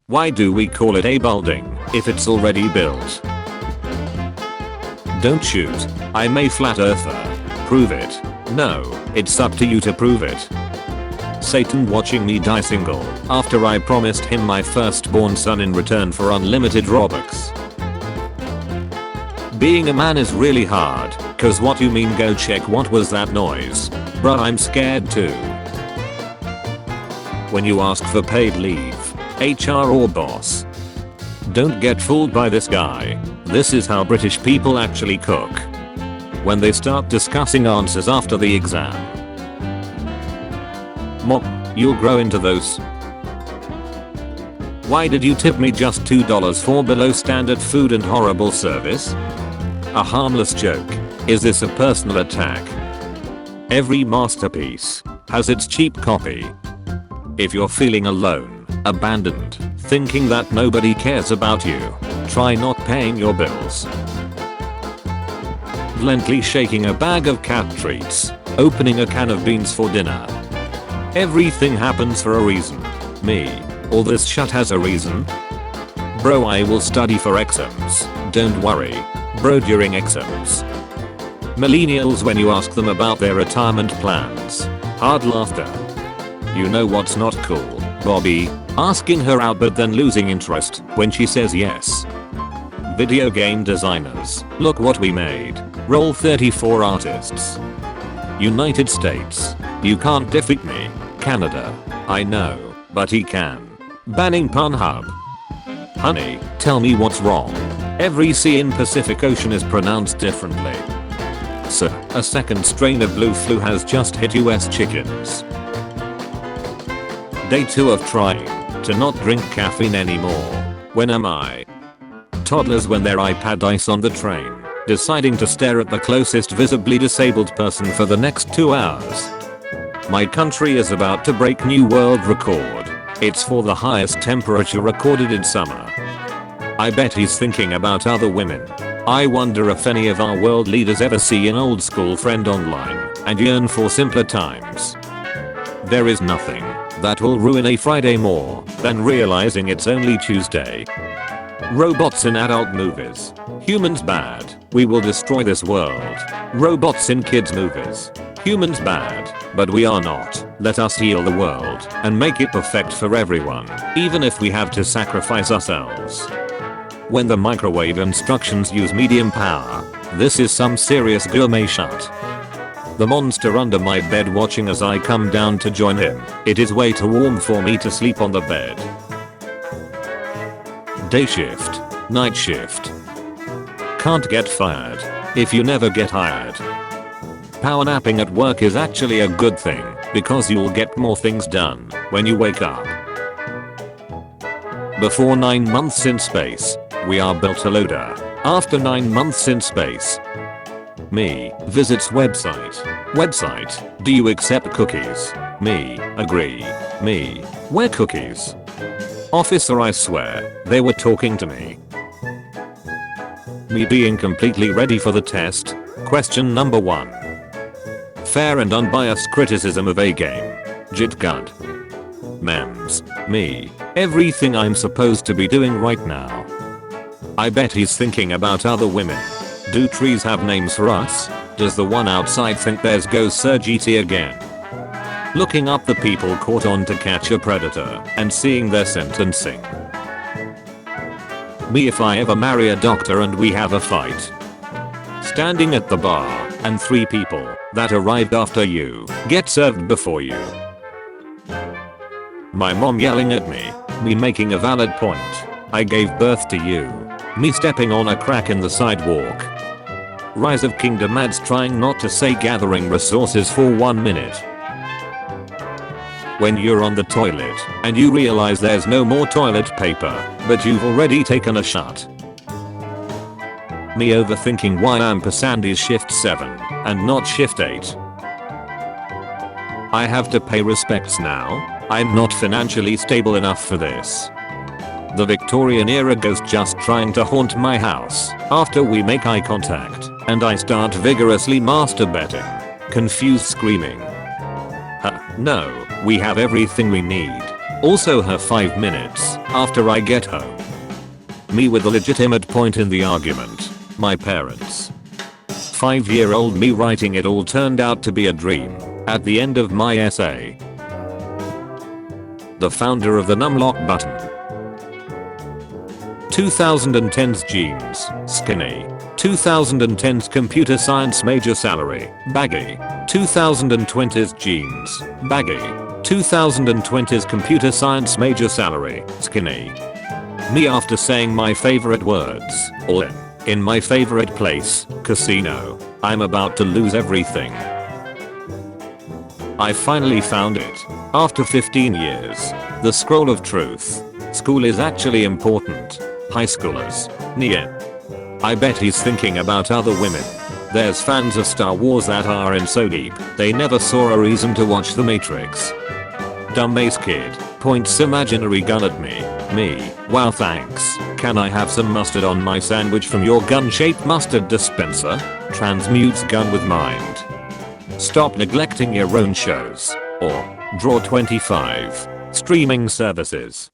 Why do we call it a building if it's already built? Don't shoot. I'm a flat earther. Prove it. No, it's up to you to prove it. Satan watching me die single after I promised him my firstborn son in return for unlimited Robux. Being a man is really hard, cause what you mean go check what was that noise? Bruh, I'm scared too. When you ask for paid leave, HR or boss. Don't get fooled by this guy. This is how British people actually cook. When they start discussing answers after the exam. Mom, you'll grow into those. Why did you tip me just $2 for below standard food and horrible service? A harmless joke. Is this a personal attack? Every masterpiece has its cheap copy. If you're feeling alone, abandoned, thinking that nobody cares about you, try not paying your bills. Gently shaking a bag of cat treats, opening a can of beans for dinner. Everything happens for a reason. Me. All this shit has a reason. Bro, I will study for exams. Don't worry. Bro, during exams. Millennials when you ask them about their retirement plans. Hard laughter. You know what's not cool? Bobby. Asking her out but then losing interest when she says yes. Video game designers. Look what we made. Roll 34 artists. United States. You can't defeat me. Canada. I know, but he can. Banning Pornhub. Honey, tell me what's wrong. Every sea in Pacific Ocean is pronounced differently. Sir, a second strain of blue flu has just hit US chickens. Day 2 of trying to not drink caffeine anymore. When am I? Toddlers when their iPad ice on the train, deciding to stare at the closest visibly disabled person for the next 2 hours. My country is about to break new world record. It's for the highest temperature recorded in summer. I bet he's thinking about other women. I wonder if any of our world leaders ever see an old school friend online and yearn for simpler times. There is nothing that will ruin a Friday more than realizing it's only Tuesday. Robots in adult movies. Humans bad. We will destroy this world. Robots in kids movies. Humans bad, but we are not. Let us heal the world and make it perfect for everyone, even if we have to sacrifice ourselves. When the microwave instructions use medium power, this is some serious gourmet shot. The monster under my bed watching as I come down to join him. It is way too warm for me to sleep on the bed. Day shift. Night shift. Can't get fired if you never get hired. Power napping at work is actually a good thing because you'll get more things done when you wake up. Before 9 months in space, we are built a loader. After 9 months in space, me visits website. Website, do you accept cookies? Me, agree. Me, where cookies? Officer, I swear, they were talking to me. Me being completely ready for the test. Question number 1. Fair and unbiased criticism of a game. Jit Gud. Memes. Me. Everything I'm supposed to be doing right now. I bet he's thinking about other women. Do trees have names for us? Does the one outside think there's Go Sir GT again? Looking up the people caught on to catch a predator and seeing their sentencing. Me if I ever marry a doctor and we have a fight. Standing at the bar and 3 people that arrived after you get served before you. My mom yelling at me. Me making a valid point. I gave birth to you. Me stepping on a crack in the sidewalk. Rise of Kingdom ads trying not to say gathering resources for 1 minute. When you're on the toilet and you realize there's no more toilet paper, but you've already taken a shot. Me overthinking why Ampersandy's shift 7 and not shift 8. I have to pay respects now. I'm not financially stable enough for this. The Victorian era ghost just trying to haunt my house after we make eye contact and I start vigorously masturbating. Confused screaming. No, we have everything we need. Also her 5 minutes after I get home. Me with a legitimate point in the argument. My parents. 5-year-old me writing it all turned out to be a dream. At the end of my essay. The founder of the numlock button. 2010's jeans, skinny. 2010's computer science major salary, baggy. 2020's jeans, baggy. 2020's computer science major salary, skinny. Me after saying my favorite words, all in my favorite place, casino. I'm about to lose everything. I finally found it. After 15 years. The scroll of truth. School is actually important. High schoolers. Nia. I bet he's thinking about other women. There's fans of Star Wars that are in so deep, they never saw a reason to watch The Matrix. Dumb ace kid. Points imaginary gun at me. Me. Wow thanks. Can I have some mustard on my sandwich from your gun-shaped mustard dispenser? Transmutes gun with mind. Stop neglecting your own shows. Or, draw 25. Streaming services.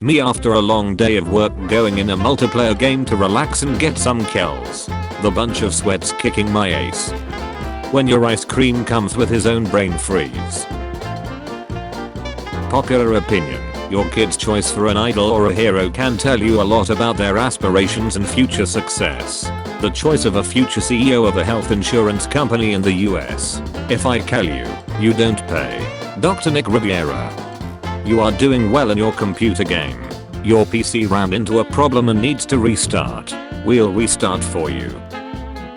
Me after a long day of work going in a multiplayer game to relax and get some kills. The bunch of sweats kicking my ace. When your ice cream comes with his own brain freeze. Popular opinion. Your kid's choice for an idol or a hero can tell you a lot about their aspirations and future success. The choice of a future CEO of a health insurance company in the US. If I tell you, you don't pay. Dr. Nick Riviera. You are doing well in your computer game. Your PC ran into a problem and needs to restart. We'll restart for you.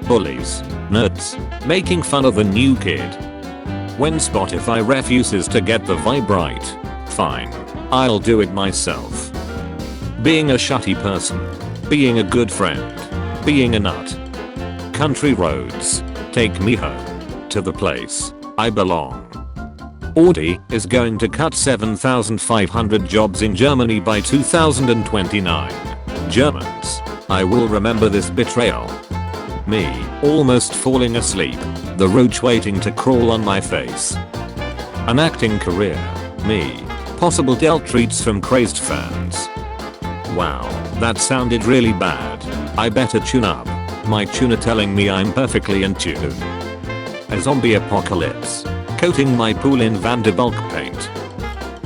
Bullies. Nerds. Making fun of the new kid. When Spotify refuses to get the vibe right. Fine. I'll do it myself. Being a shutty person. Being a good friend. Being a nut. Country roads. Take me home. To the place I belong. Audi is going to cut 7,500 jobs in Germany by 2029. Germans. I will remember this betrayal. Me, almost falling asleep. The roach waiting to crawl on my face. An acting career. Me. Possible dealt treats from crazed fans. Wow, that sounded really bad. I better tune up. My tuner telling me I'm perfectly in tune. A zombie apocalypse. Coating my pool in Vanderbilk paint.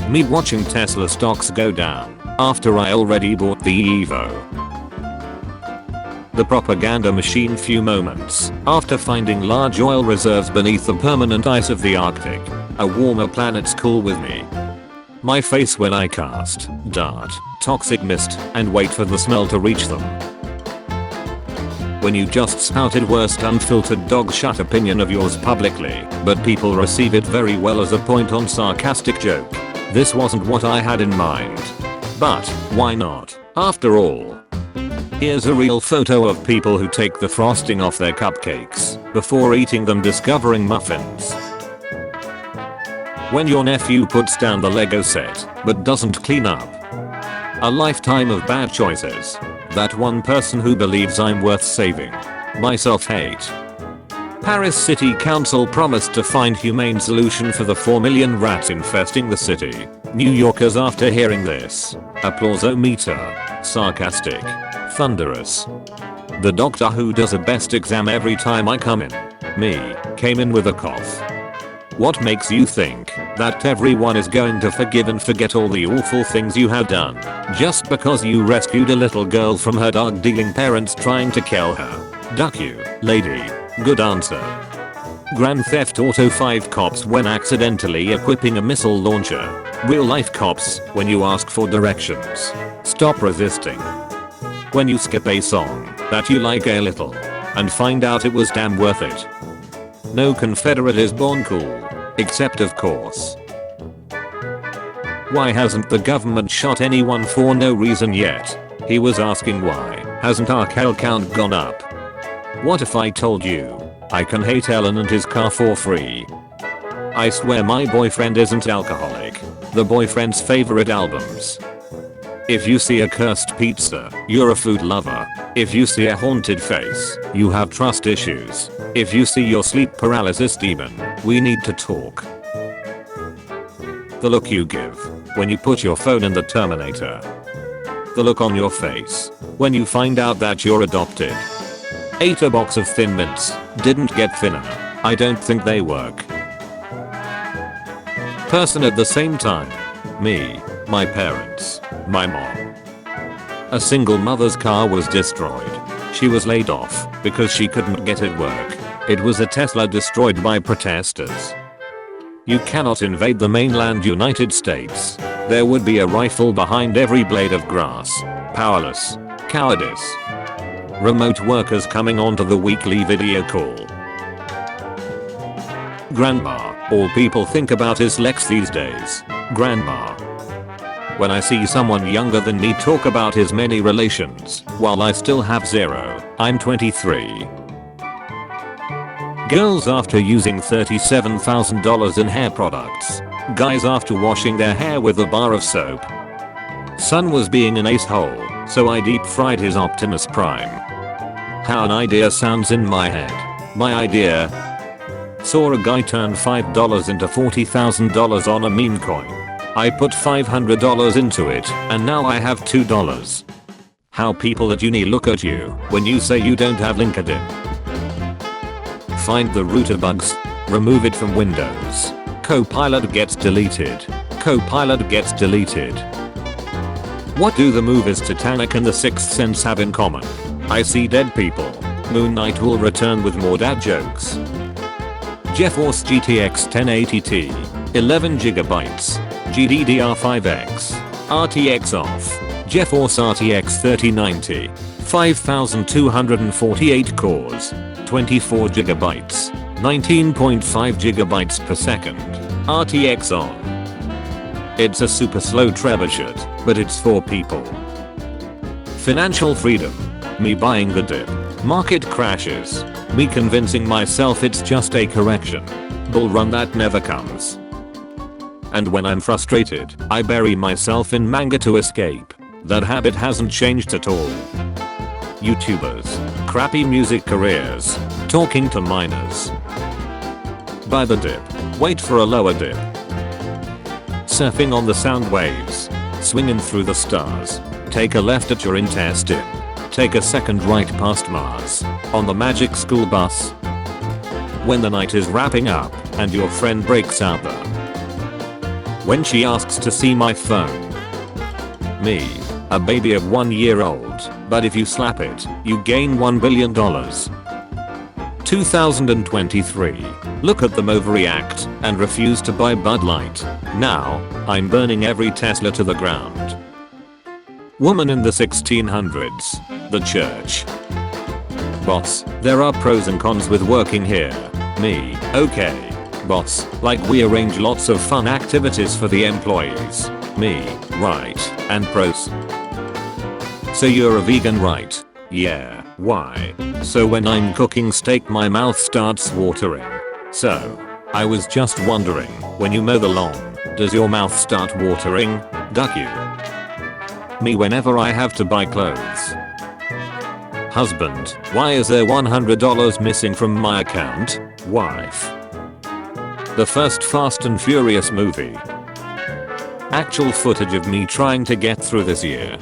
Me watching Tesla stocks go down after I already bought the Evo. The propaganda machine few moments after finding large oil reserves beneath the permanent ice of the Arctic. A warmer planet's cool with me. My face when I cast dart, toxic mist, and wait for the smell to reach them. When you just spouted worst unfiltered dog shut opinion of yours publicly, but people receive it very well as a point on sarcastic joke. This wasn't what I had in mind. But, why not? After all. Here's a real photo of people who take the frosting off their cupcakes before eating them, discovering muffins. When your nephew puts down the Lego set, but doesn't clean up. A lifetime of bad choices. That one person who believes I'm worth saving. My self-hate. Paris City Council promised to find humane solution for the 4 million rats infesting the city. New Yorkers after hearing this. Applausometer. Sarcastic. Thunderous. The doctor who does a best exam every time I come in. Me. Came in with a cough. What makes you think that everyone is going to forgive and forget all the awful things you have done just because you rescued a little girl from her dog-dealing parents trying to kill her? Duck you, lady. Good answer. Grand Theft Auto 5 cops when accidentally equipping a missile launcher. Real life cops when you ask for directions. Stop resisting. When you skip a song that you like a little and find out it was damn worth it. No Confederate is born cool. Except of course. Why hasn't the government shot anyone for no reason yet? He was asking why hasn't our kill count gone up? What if I told you I can hate Ellen and his car for free? I swear my boyfriend isn't alcoholic. The boyfriend's favorite albums. If you see a cursed pizza, you're a food lover. If you see a haunted face, you have trust issues. If you see your sleep paralysis demon, we need to talk. The look you give when you put your phone in the Terminator. The look on your face when you find out that you're adopted. Ate a box of Thin Mints, didn't get thinner. I don't think they work. Person at the same time. Me, my parents, my mom. A single mother's car was destroyed. She was laid off because she couldn't get it work. It was a Tesla destroyed by protesters. You cannot invade the mainland United States. There would be a rifle behind every blade of grass. Powerless. Cowardice. Remote workers coming onto the weekly video call. Grandma. All people think about is Lex these days. Grandma. When I see someone younger than me talk about his many relations, while I still have 0, I'm 23. Girls after using $37,000 in hair products. Guys after washing their hair with a bar of soap. Son was being an ace-hole, so I deep fried his Optimus Prime. How an idea sounds in my head. My idea. Saw a guy turn $5 into $40,000 on a meme coin. I put $500 into it, and now I have $2. How people at uni look at you when you say you don't have LinkedIn. Find the router bugs. Remove it from Windows. Copilot gets deleted. Copilot gets deleted. What do the movies Titanic and The Sixth Sense have in common? I see dead people. Moon Knight will return with more dad jokes. GeForce GTX 1080 Ti, 11GB, GDDR5X, RTX off, GeForce RTX 3090, 5248 cores, 24GB, 19.5GB per second, RTX on. It's a super slow trebuchet, but it's for people. Financial freedom. Me buying the dip. Market crashes. Me convincing myself it's just a correction. Bull run that never comes. And when I'm frustrated, I bury myself in manga to escape. That habit hasn't changed at all. YouTubers. Crappy music careers. Talking to minors. Buy the dip. Wait for a lower dip. Surfing on the sound waves. Swinging through the stars. Take a left at your intestine. Take a second right past Mars. On the magic school bus. When the night is wrapping up and your friend breaks out the. When she asks to see my phone. Me. A baby of 1 year old, but if you slap it, you gain $1 billion. 2023. Look at them overreact and refuse to buy Bud Light. Now, I'm burning every Tesla to the ground. Woman in the 1600s. The church. Boss, there are pros and cons with working here. Me, okay. Boss, like we arrange lots of fun activities for the employees. Me, right, and pros. So you're a vegan, right? Yeah, why? So when I'm cooking steak my mouth starts watering. So, I was just wondering, when you mow the lawn, does your mouth start watering? Duck you. Me whenever I have to buy clothes. Husband, why is there $100 missing from my account? Wife. The first Fast and Furious movie. Actual footage of me trying to get through this year.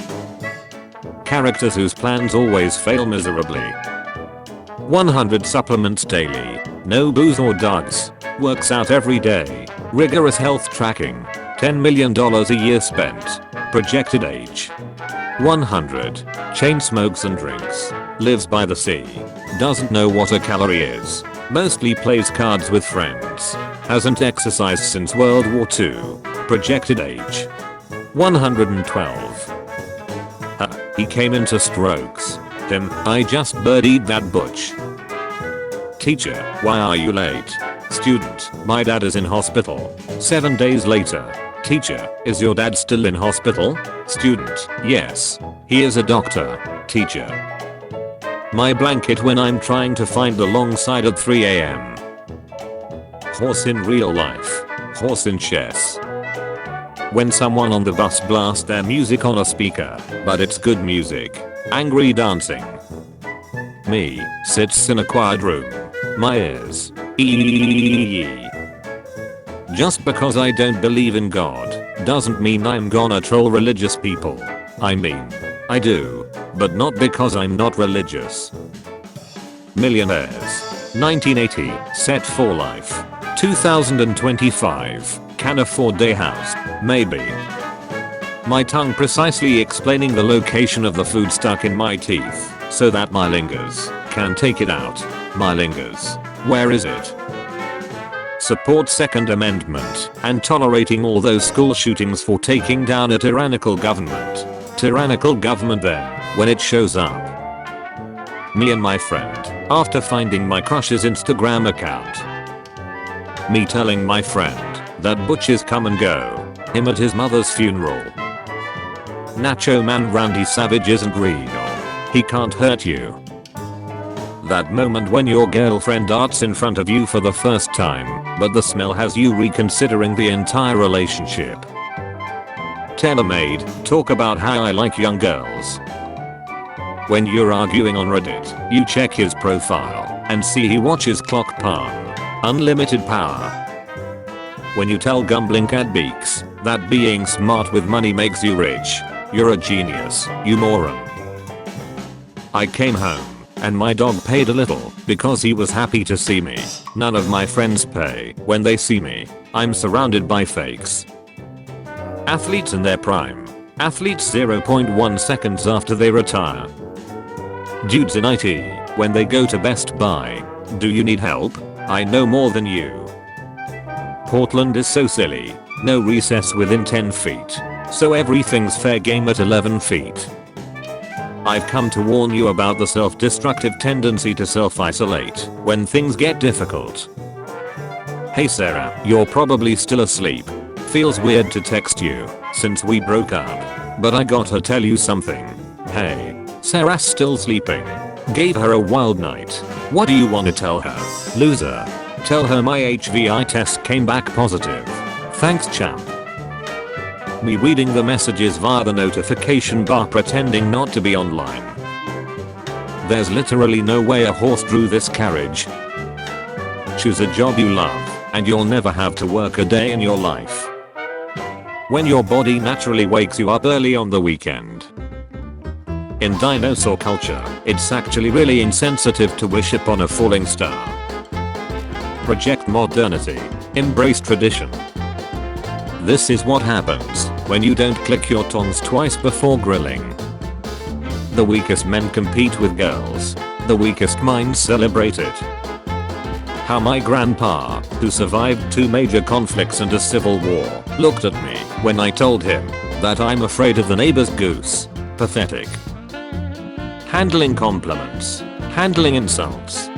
Characters whose plans always fail miserably. 100 supplements daily. No booze or drugs. Works out every day. Rigorous health tracking. $10 million a year spent. Projected age. 100. Chain smokes and drinks. Lives by the sea. Doesn't know what a calorie is. Mostly plays cards with friends. Hasn't exercised since World War II. Projected age. 112. He came into strokes. Him, I just birdied that butch. Teacher, why are you late? Student, my dad is in hospital. 7 days later. Teacher, is your dad still in hospital? Student, yes. He is a doctor. Teacher. My blanket when I'm trying to find the long side at 3 AM. Horse in real life. Horse in chess. When someone on the bus blasts their music on a speaker, but it's good music. Angry dancing. Me, sits in a quiet room. My ears. Just because I don't believe in God, doesn't mean I'm gonna troll religious people. I mean, I do, but not because I'm not religious. Millionaires. 1980, set for life. 2025, can afford day house, maybe. My tongue precisely explaining the location of the food stuck in my teeth, so that my lingers can take it out. My lingers. Where is it? Support Second Amendment and tolerating all those school shootings for taking down a tyrannical government. Tyrannical government then, when it shows up. Me and my friend, after finding my crush's Instagram account. Me telling my friend that butches come and go. Him at his mother's funeral. Nacho Man Randy Savage isn't real. He can't hurt you. That moment when your girlfriend darts in front of you for the first time, but the smell has you reconsidering the entire relationship. Tailor-made, talk about how I like young girls. When you're arguing on Reddit, you check his profile and see he watches clock porn. Unlimited power. When you tell Gumbling Cat Beaks that being smart with money makes you rich, you're a genius, you moron. I came home and my dog paid a little because he was happy to see me. None of my friends pay when they see me. I'm surrounded by fakes. Athletes in their prime. Athletes 0.1 seconds after they retire. Dudes in IT, when they go to Best Buy. Do you need help? I know more than you. Portland is so silly. No recess within 10 feet. So everything's fair game at 11 feet. I've come to warn you about the self-destructive tendency to self-isolate when things get difficult. Hey Sarah, you're probably still asleep. Feels weird to text you since we broke up, but I gotta tell you something. Hey, Sarah's still sleeping. Gave her a wild night. What do you want to tell her, loser? Tell her my HVI test came back positive. Thanks champ. Me reading the messages via the notification bar pretending not to be online. There's literally no way a horse drew this carriage. Choose a job you love and you'll never have to work a day in your life. When your body naturally wakes you up early on the weekend. In dinosaur culture, it's actually really insensitive to wish upon a falling star. Reject modernity. Embrace tradition. This is what happens when you don't click your tongs twice before grilling. The weakest men compete with girls. The weakest minds celebrate it. How my grandpa, who survived 2 major conflicts and a civil war, looked at me when I told him that I'm afraid of the neighbor's goose. Pathetic. Handling compliments. Handling insults.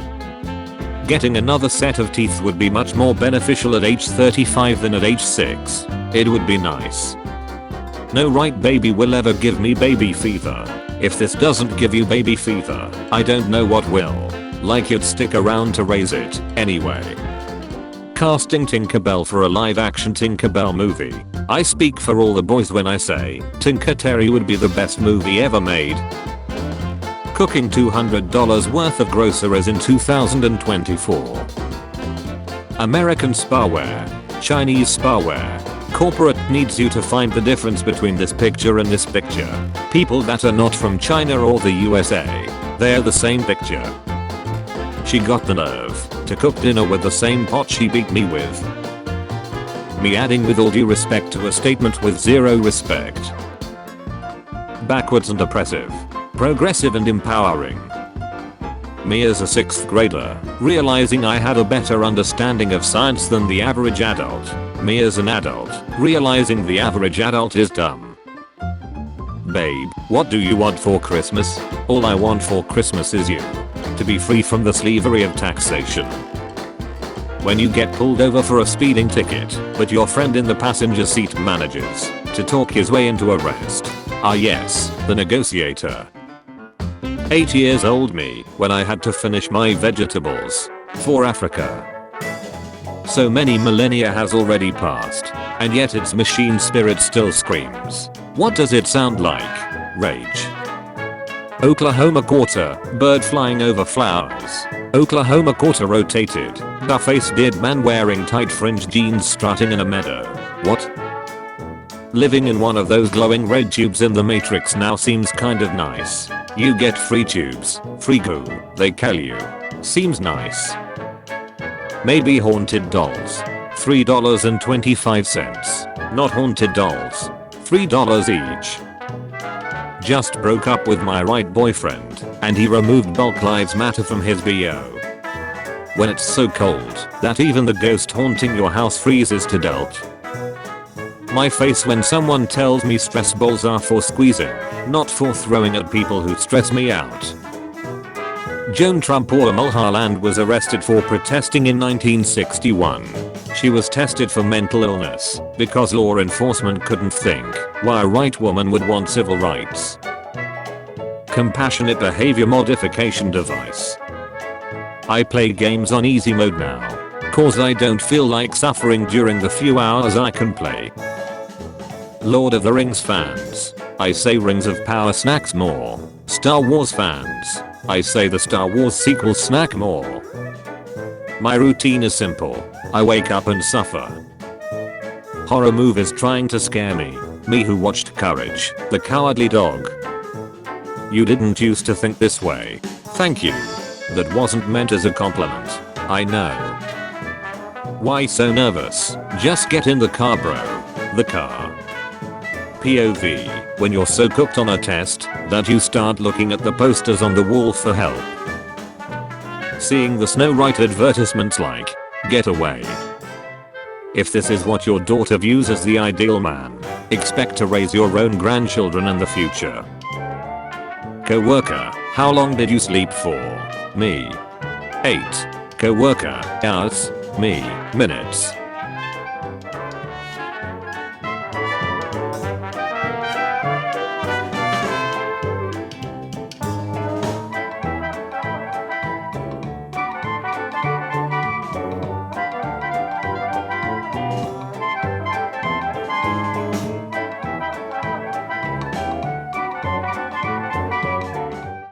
Getting another set of teeth would be much more beneficial at age 35 than at age 6. It would be nice. No right baby will ever give me baby fever. If this doesn't give you baby fever, I don't know what will. Like you'd stick around to raise it, anyway. Casting Tinkerbell for a live action Tinkerbell movie. I speak for all the boys when I say, Tinker Terry would be the best movie ever made. Cooking $200 worth of groceries in 2024. American spyware. Chinese spyware. Corporate needs you to find the difference between this picture and this picture. People that are not from China or the USA. They're the same picture. She got the nerve to cook dinner with the same pot she beat me with. Me adding with all due respect to a statement with zero respect. Backwards and oppressive. Progressive and empowering. Me as a 6th grader, realizing I had a better understanding of science than the average adult. Me as an adult, realizing the average adult is dumb. Babe, what do you want for Christmas? All I want for Christmas is you. To be free from the slavery of taxation. When you get pulled over for a speeding ticket, but your friend in the passenger seat manages to talk his way into arrest. Ah yes, the negotiator. 8 years old me when I had to finish my vegetables for Africa. So many millennia has already passed, and yet its machine spirit still screams. What does it sound like? Rage. Oklahoma quarter, bird flying over flowers. Oklahoma quarter rotated, the face dead man wearing tight fringe jeans strutting in a meadow. What? Living in one of those glowing red tubes in the Matrix now seems kind of nice. You get free tubes, free goo, they kill you. Seems nice. Maybe haunted dolls. $3.25. Not haunted dolls. $3 each. Just broke up with my right boyfriend, and he removed bulk lives matter from his BO. When it's so cold that even the ghost haunting your house freezes to death. My face when someone tells me stress balls are for squeezing, not for throwing at people who stress me out. Joan Trump or Mulholland was arrested for protesting in 1961. She was tested for mental illness because law enforcement couldn't think why a white woman would want civil rights. Compassionate behavior modification device. I play games on easy mode now, cause I don't feel like suffering during the few hours I can play. Lord of the Rings fans, I say Rings of Power snacks more. Star Wars fans, I say the Star Wars sequel snack more. My routine is simple, I wake up and suffer. Horror movies trying to scare me, me who watched Courage, the Cowardly Dog. You didn't used to think this way. Thank you. That wasn't meant as a compliment. I know. Why so nervous? Just get in the car, bro. The car. POV, when you're so cooked on a test that you start looking at the posters on the wall for help. Seeing the Snow White advertisements like, get away. If this is what your daughter views as the ideal man, expect to raise your own grandchildren in the future. Coworker, how long did you sleep for? Me. 8. Coworker, hours. Me, minutes.